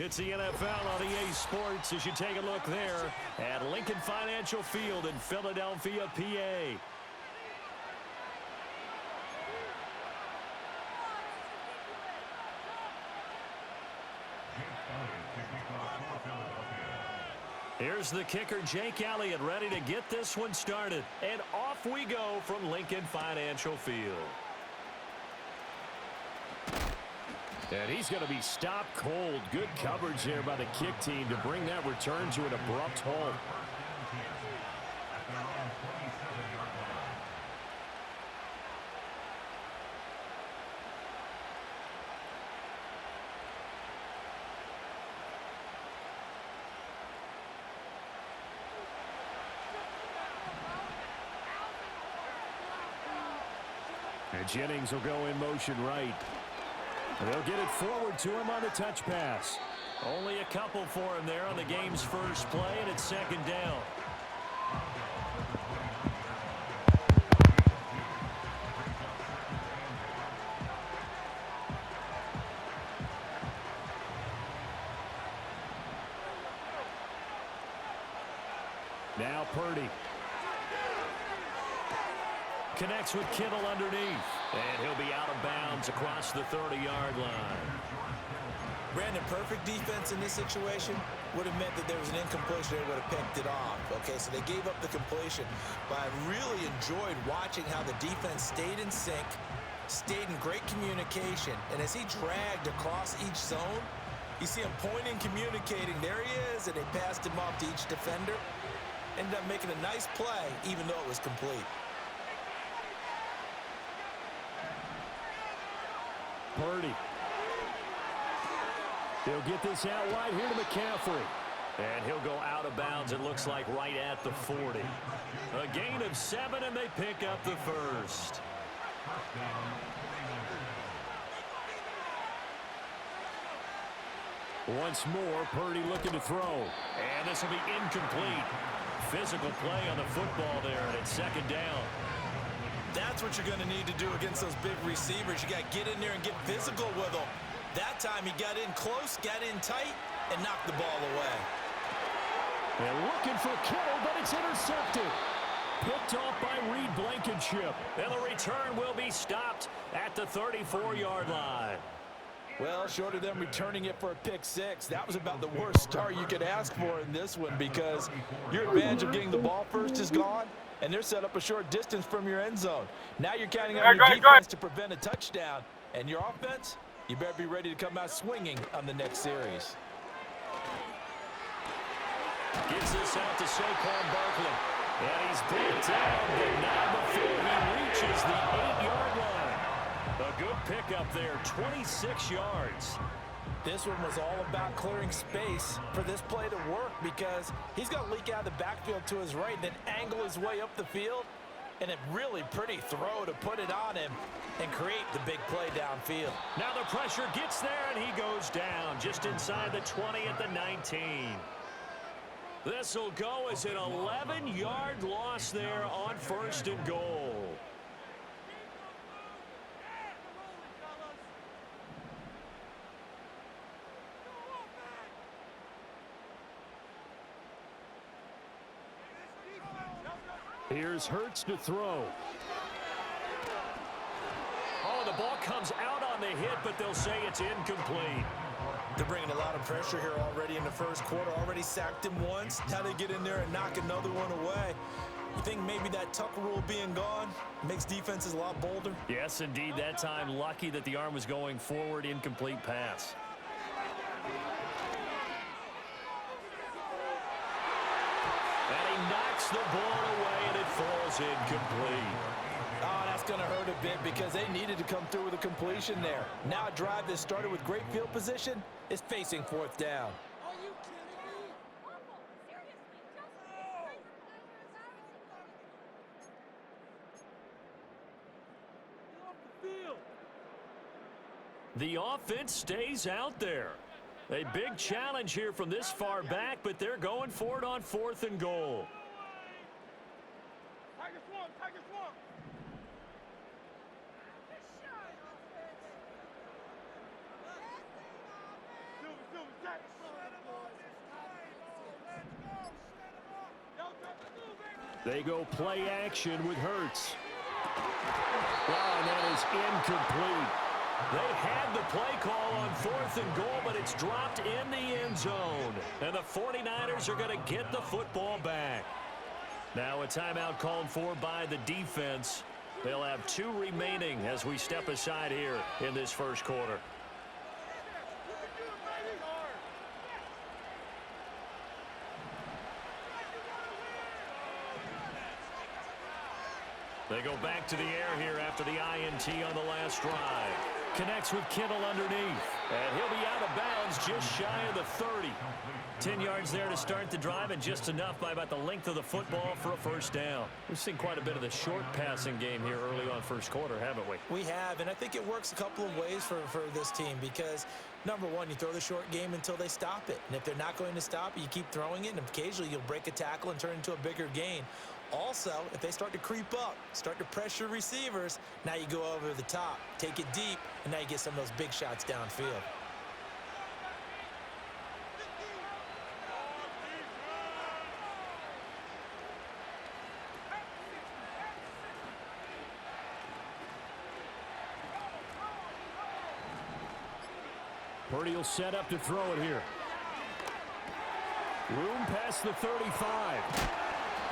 It's the NFL on EA Sports as you take a look there at Lincoln Financial Field in Philadelphia, PA. Here's the kicker, Jake Elliott, ready to get this one started. And off we go from Lincoln Financial Field. And he's going to be stopped cold. Good coverage there by the kick team to bring that return to an abrupt halt. And Jennings will go in motion right. They'll get it forward to him on the touch pass. Only a couple for him there on the game's first play, and it's second down. Now Purdy. Connects with Kittle underneath. And he'll be out of bounds across the 30-yard line. Brandon, perfect defense in this situation would have meant that there was an incompletion. They would have picked it off. Okay, so they gave up the completion. But I really enjoyed watching how the defense stayed in sync, stayed in great communication. And as he dragged across each zone, you see him pointing, communicating. There he is, and they passed him off to each defender. Ended up making a nice play, even though it was complete. Purdy. He'll get this out wide here to McCaffrey. And he'll go out of bounds, it looks like, right at the 40. A gain of 7, and they pick up the first. Once more, Purdy looking to throw. And this will be incomplete. Physical play on the football there, and it's second down. That's what you're going to need to do against those big receivers. You got to get in there and get physical with them. That time he got in close, got in tight, and knocked the ball away. And looking for Kittle, but it's intercepted. Picked off by Reed Blankenship. And the return will be stopped at the 34-yard line. Well, short of them returning it for a pick six, that was about the worst start you could ask for in this one because your advantage of getting the ball first is gone, and they're set up a short distance from your end zone. Now you're counting on your defense to prevent a touchdown, and your offense, you better be ready to come out swinging on the next series. Gives this out to Saquon Barkley. And he's brought down, but not before he reaches the 8-yard line. A good pickup there, 26 yards. This one was all about clearing space for this play to work because he's going to leak out of the backfield to his right, then angle his way up the field, and a really pretty throw to put it on him and create the big play downfield. Now the pressure gets there, and he goes down just inside the 20 at the 19. This will go as an 11-yard loss there on first and goal. Here's Hurts to throw. Oh, the ball comes out on the hit, but they'll say it's incomplete. They're bringing a lot of pressure here already in the first quarter. Already sacked him once. Now they get in there and knock another one away. You think maybe that tuck rule being gone makes defenses a lot bolder? Yes, indeed. That time, lucky that the arm was going forward. Incomplete pass. And he knocks the ball away, and it falls incomplete. Oh, that's going to hurt a bit because they needed to come through with a completion there. Now a drive that started with great field position is facing fourth down. Are you kidding me? The offense stays out there. A big challenge here from this far back, but they're going for it on fourth and goal. They go play action with Hurts. Oh, and that is incomplete. They had the play call on 4th and goal, but it's dropped in the end zone. And the 49ers are going to get the football back. Now a timeout called for by the defense. They'll have 2 remaining as we step aside here in this first quarter. They go back to the air here after the INT on the last drive. Connects with Kittle underneath. And he'll be out of bounds just shy of the 30. 10 yards there to start the drive, and just enough by about the length of the football for a first down. We've seen quite a bit of the short passing game here early on first quarter, haven't we? We have, and I think it works a couple of ways for this team because, number one, you throw the short game until they stop it. And if they're not going to stop it, you keep throwing it, and occasionally you'll break a tackle and turn it into a bigger gain. Also, if they start to creep up, start to pressure receivers, now you go over the top, take it deep, and now you get some of those big shots downfield. Purdy will set up to throw it here. Room past the 35.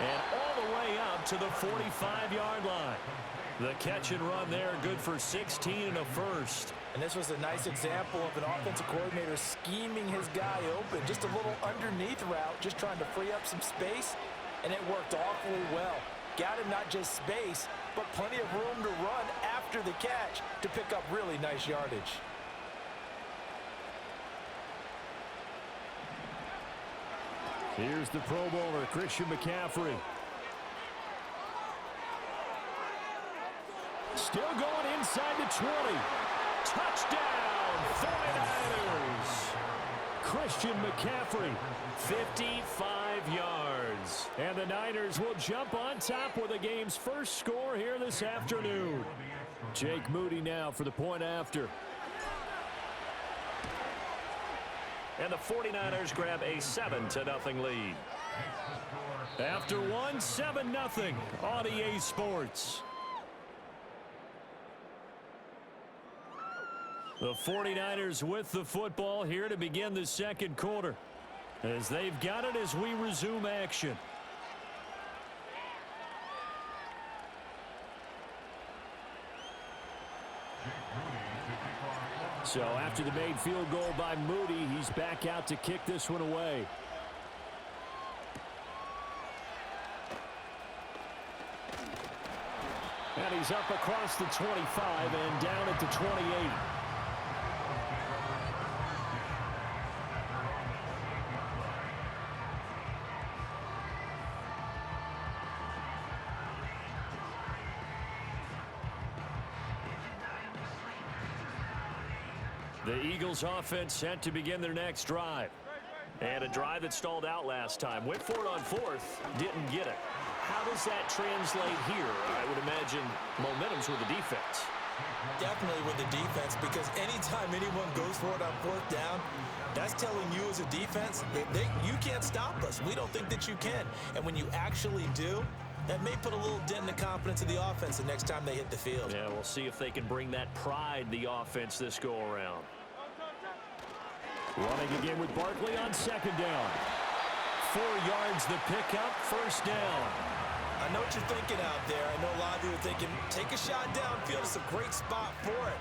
And all the way up to the 45-yard line. The catch and run there, good for 16 and a first. And this was a nice example of an offensive coordinator scheming his guy open. Just a little underneath route, just trying to free up some space, and it worked awfully well. Got him not just space, but plenty of room to run after the catch to pick up really nice yardage. Here's the Pro Bowler, Christian McCaffrey. Still going inside the 20. Touchdown, 49ers. Christian McCaffrey, 55 yards. And the Niners will jump on top with the game's first score here this afternoon. Jake Moody now for the point after. And the 49ers grab a 7-0 lead. After one, 7-0 on EA Sports. The 49ers with the football here to begin the second quarter, as they've got it as we resume action. So after the made field goal by Moody, he's back out to kick this one away. And he's up across the 25 and down at the 28. The Eagles offense set to begin their next drive. And a drive that stalled out last time. Went for it on 4th, didn't get it. How does that translate here? I would imagine momentum's with the defense. Definitely with the defense, because anytime anyone goes for it on 4th down, that's telling you as a defense that you can't stop us. We don't think that you can. And when you actually do, that may put a little dent in the confidence of the offense the next time they hit the field. Yeah, we'll see if they can bring that pride, the offense, this go-around. Running again with Barkley on 2nd down. 4 yards the pickup, first down. I know what you're thinking out there. I know a lot of you are thinking, take a shot downfield. It's a great spot for it.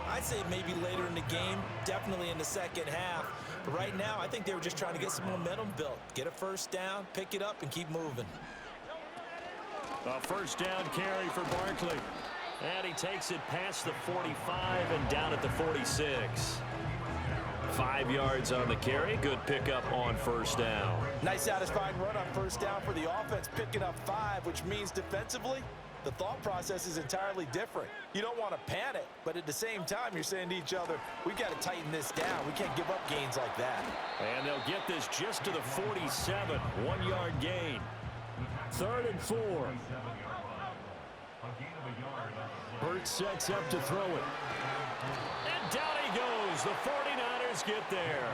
I'd say maybe later in the game, definitely in the second half. But right now, I think they were just trying to get some momentum built. Get a first down, pick it up, and keep moving. A first down carry for Barkley. And he takes it past the 45 and down at the 46. 5 yards on the carry. Good pickup on first down. Nice satisfying run on first down for the offense, picking up 5, which means defensively, the thought process is entirely different. You don't want to panic, but at the same time, you're saying to each other, we've got to tighten this down. We can't give up gains like that. And they'll get this just to the 47. 1 yard gain. 3rd and 4. Hurts sets up to throw it. And down he goes. The 49ers get there.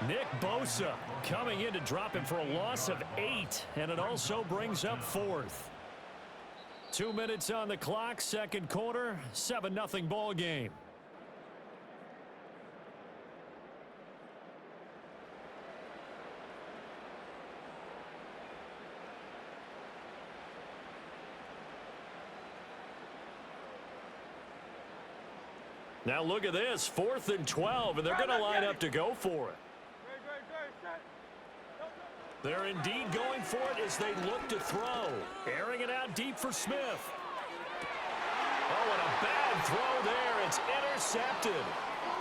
Nick Bosa coming in to drop him for a loss of 8, and it also brings up 4th. 2 minutes on the clock, second quarter, 7-0 ball game. Now look at this, 4th and 12, and they're going to line up to go for it. They're indeed going for it as they look to throw. Airing it out deep for Smith. Oh, and a bad throw there. It's intercepted.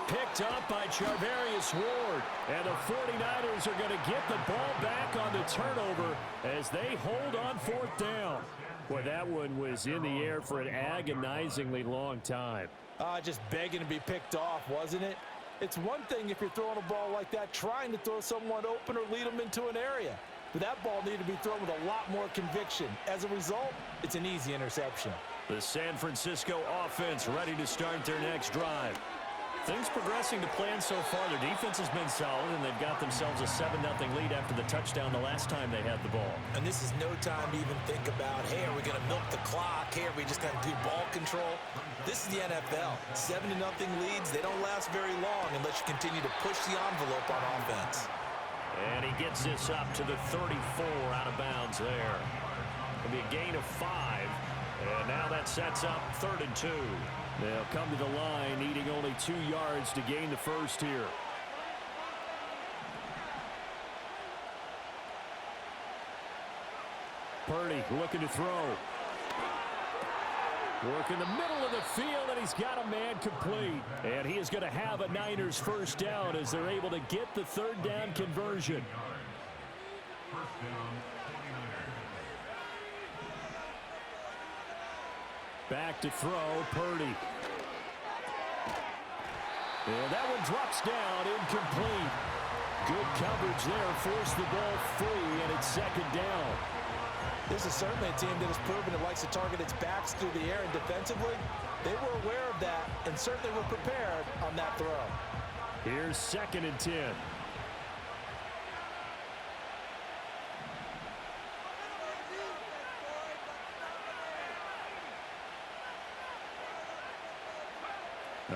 Picked up by Charvarius Ward. And the 49ers are going to get the ball back on the turnover as they hold on 4th down. Boy, that one was in the air for an agonizingly long time. Just begging to be picked off, wasn't it? It's one thing if you're throwing a ball like that, trying to throw someone open or lead them into an area. But that ball needed to be thrown with a lot more conviction. As a result, it's an easy interception. The San Francisco offense ready to start their next drive. Things progressing to plan so far. Their defense has been solid, and they've got themselves a 7-0 lead after the touchdown the last time they had the ball. And this is no time to even think about, hey, are we going to milk the clock? Hey, are we just going to do ball control? This is the NFL. 7-0 leads, they don't last very long unless you continue to push the envelope on offense. And he gets this up to the 34 out of bounds there. It'll be a gain of 5. And now that sets up 3rd and 2. They'll come to the line, needing only 2 yards to gain the first here. Purdy looking to throw. Work in the middle of the field, and he's got a man complete. And he is going to have a Niners first down as they're able to get the 3rd down conversion. Back to throw, Purdy. And that one drops down, incomplete. Good coverage there, forced the ball free, and it's 2nd down. This is certainly a team that has proven it likes to target its backs through the air, and defensively, they were aware of that and certainly were prepared on that throw. Here's 2nd and 10.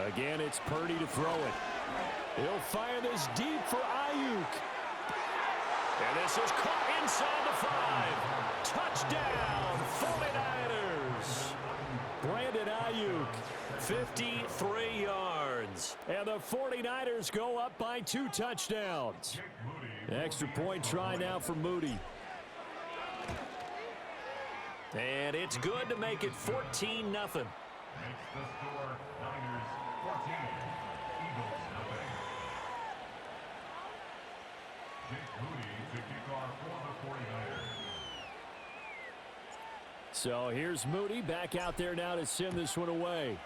Again, it's Purdy to throw it. He'll fire this deep for Ayuk. And this is caught inside the 5. Touchdown, 49ers. Brandon Ayuk, 53 yards. And the 49ers go up by 2 touchdowns. Extra point try now for Moody. And it's good to make it 14-0. Makes the score Niners 14, Eagles nothing. Jake Moody to kick off for the 49ers. So here's Moody back out there now to send this one away.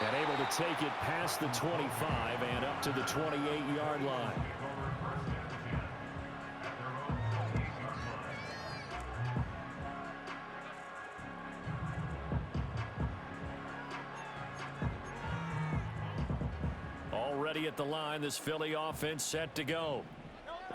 And able to take it past the 25 and up to the 28-yard line. Already at the line, this Philly offense set to go.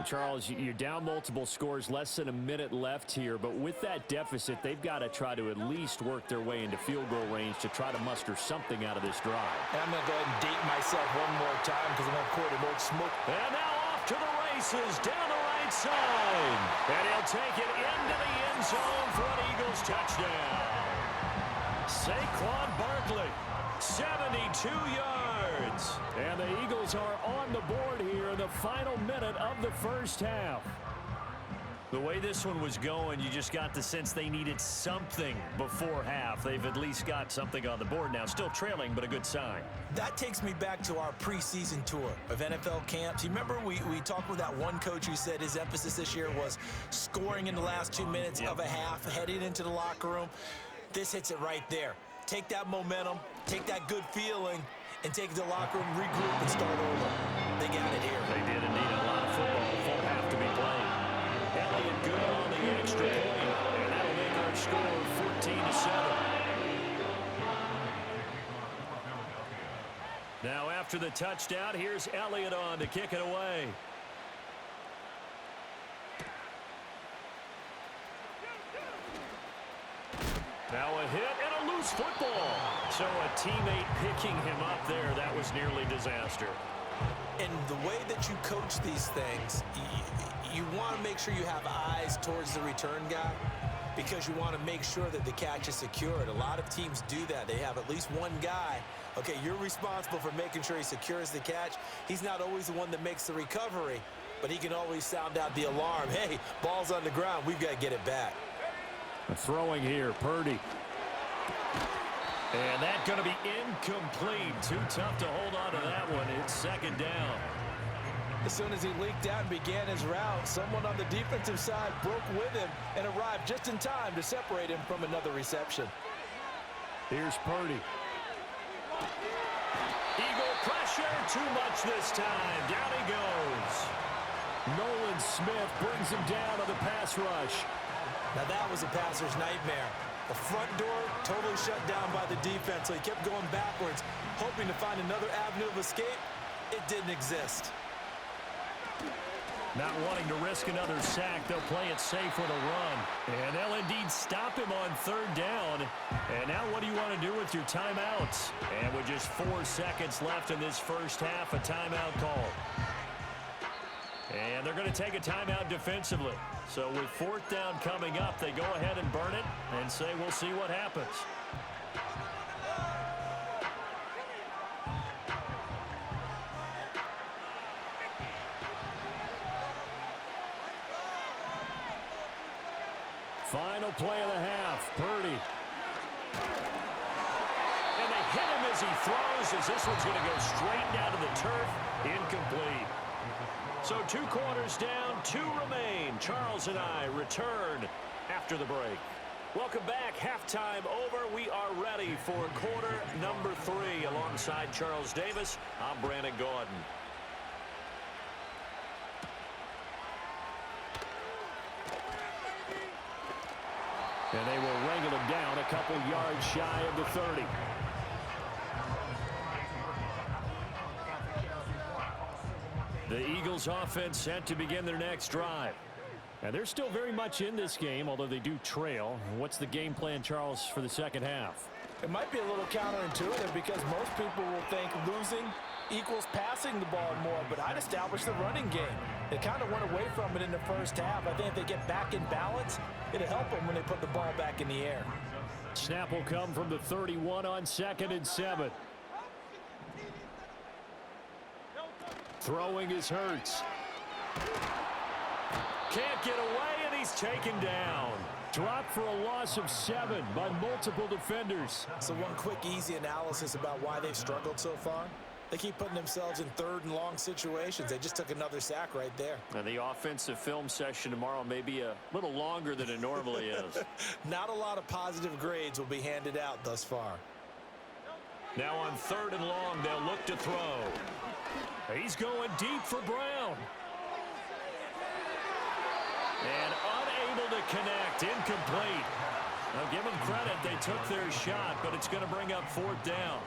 Charles, you're down multiple scores, less than a minute left here, but with that deficit, they've got to try to at least work their way into field goal range to try to muster something out of this drive. And I'm going to go ahead and date myself one more time because I'm going to quote a more smoke. And now off to the races down the right side. And he'll take it into the end zone for an Eagles touchdown. Saquon Barkley, 72 yards. And the Eagles are on the board here in the final minute of the first half. The way this one was going, you just got the sense they needed something before half. They've at least got something on the board now. Still trailing, but a good sign. That takes me back to our preseason tour of NFL camps. You remember we talked with that one coach who said his emphasis this year was scoring in the last 2 minutes of a half, heading into the locker room. This hits it right there. Take that momentum, take that good feeling, and take it to the locker room, regroup, and start over. They got it here. They did indeed. A lot of football full half to be played. Elliott good on the extra point, and that'll make our score 14-7. Now after the touchdown, here's Elliott on to kick it away. Now a hit and a loose football. So a teammate picking him up there, that was nearly disaster. And the way that you coach these things, you want to make sure you have eyes towards the return guy because you want to make sure that the catch is secured. A lot of teams do that. They have at least one guy. Okay, you're responsible for making sure he secures the catch. He's not always the one that makes the recovery, but he can always sound out the alarm. Hey, ball's on the ground. We've got to get it back. Throwing here, Purdy. And that's going to be incomplete. Too tough to hold on to that one. It's second down. As soon as he leaked out and began his route, someone on the defensive side broke with him and arrived just in time to separate him from another reception. Here's Purdy. Eagle pressure, too much this time. Down he goes. Nolan Smith brings him down on the pass rush. Now that was a passer's nightmare. The front door totally shut down by the defense, so he kept going backwards, hoping to find another avenue of escape. It didn't exist. Not wanting to risk another sack, they'll play it safe with a run. And they'll indeed stop him on third down. And now what do you want to do with your timeouts? And with just 4 seconds left in this first half, a timeout call. And they're going to take a timeout defensively. So with fourth down coming up, they go ahead and burn it and say we'll see what happens. Final play of the half, Purdy. And they hit him as he throws, as this one's going to go straight down to the turf. Incomplete. So 2 quarters down, 2 remain. Charles and I return after the break. Welcome back. Halftime over. We are ready for quarter number 3. Alongside Charles Davis, I'm Brandon Gaudin. And they will wrangle him down a couple yards shy of the 30. The Eagles offense set to begin their next drive. And they're still very much in this game, although they do trail. What's the game plan, Charles, for the second half? It might be a little counterintuitive because most people will think losing equals passing the ball more, but I'd establish the running game. They kind of went away from it in the first half. I think if they get back in balance, it'll help them when they put the ball back in the air. Snap will come from the 31 on 2nd and 7. Throwing is Hurts. Can't get away, and he's taken down. Dropped for a loss of 7 by multiple defenders. So one quick, easy analysis about why they've struggled so far. They keep putting themselves in 3rd and long situations. They just took another sack right there. And the offensive film session tomorrow may be a little longer than it normally is. Not a lot of positive grades will be handed out thus far. Now on 3rd and long, they'll look to throw. He's going deep for Brown. And unable to connect. Incomplete. Now give them credit. They took their shot, but it's going to bring up 4th down.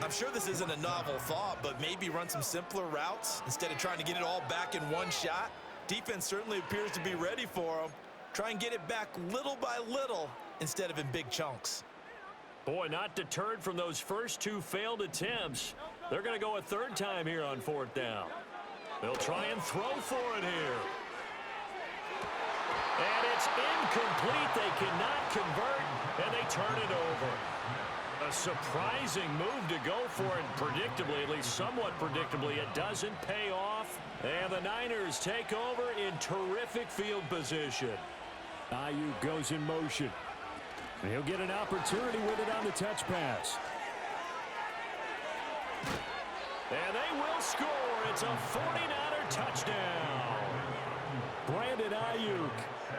I'm sure this isn't a novel thought, but maybe run some simpler routes instead of trying to get it all back in one shot. Defense certainly appears to be ready for them. Try and get it back little by little instead of in big chunks. Boy, not deterred from those first 2 failed attempts. They're going to go a 3rd time here on 4th down. They'll try and throw for it here. And it's incomplete. They cannot convert, and they turn it over. A surprising move to go for it, predictably, at least somewhat predictably. It doesn't pay off, and the Niners take over in terrific field position. Ayuk goes in motion. He'll get an opportunity with it on the touch pass. And they will score. It's a 49er touchdown. Brandon Ayuk.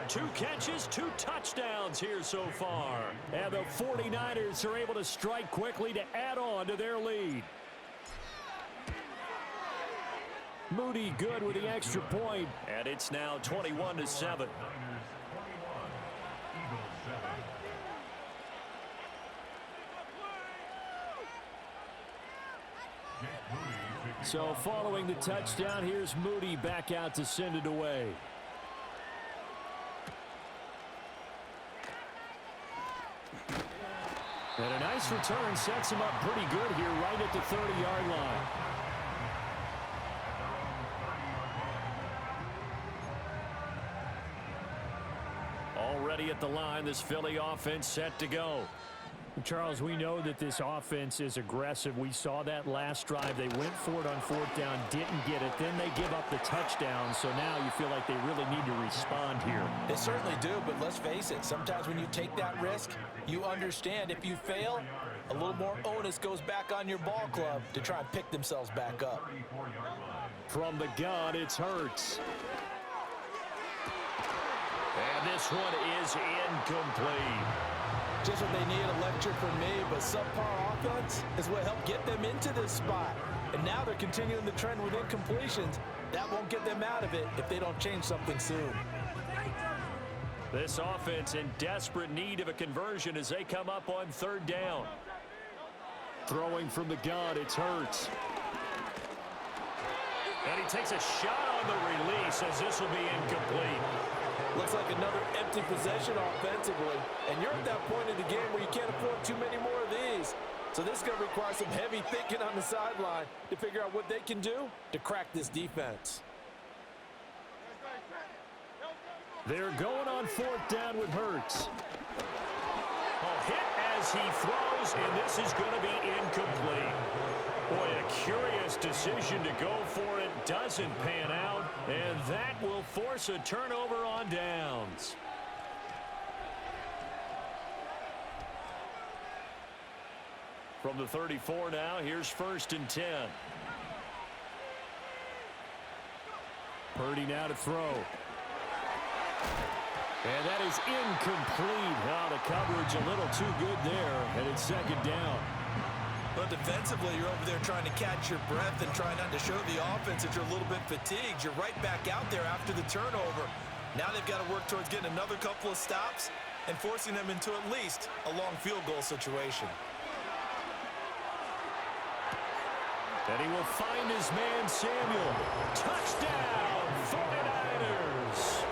2 catches, 2 touchdowns here so far. And the 49ers are able to strike quickly to add on to their lead. Moody good with the extra point. And it's now 21-7. So following the touchdown, here's Moody back out to send it away. And a nice return sets him up pretty good here right at the 30-yard line. Already at the line, this Philly offense set to go. Charles, we know that this offense is aggressive. We saw that last drive. They went for it on fourth down, didn't get it. Then they give up the touchdown. So now you feel like they really need to respond here. They certainly do, but let's face it. Sometimes when you take that risk, you understand if you fail, a little more onus goes back on your ball club to try and pick themselves back up. From the gun, it's Hurts. And this one is incomplete. Just what they need, a lecture from me, but subpar offense is what helped get them into this spot. And now they're continuing the trend with incompletions. That won't get them out of it if they don't change something soon. This offense in desperate need of a conversion as they come up on third down. Throwing from the gun, it's Hurts. And he takes a shot on the release as this will be incomplete. Looks like another empty possession offensively. And you're at that point in the game where you can't afford too many more of these. So this is going to require some heavy thinking on the sideline to figure out what they can do to crack this defense. They're going on fourth down with Hurts. A hit as he throws, and this is going to be incomplete. Boy, a curious decision to go for it. Doesn't pan out, and that will force a turnover on downs. From the 34 now, here's 1st and 10. Purdy now to throw. And that is incomplete. Now the coverage a little too good there, and it's 2nd down. But defensively, you're over there trying to catch your breath and trying not to show the offense that you're a little bit fatigued. You're right back out there after the turnover. Now they've got to work towards getting another couple of stops and forcing them into at least a long field goal situation. And he will find his man Samuel. Touchdown, 49ers.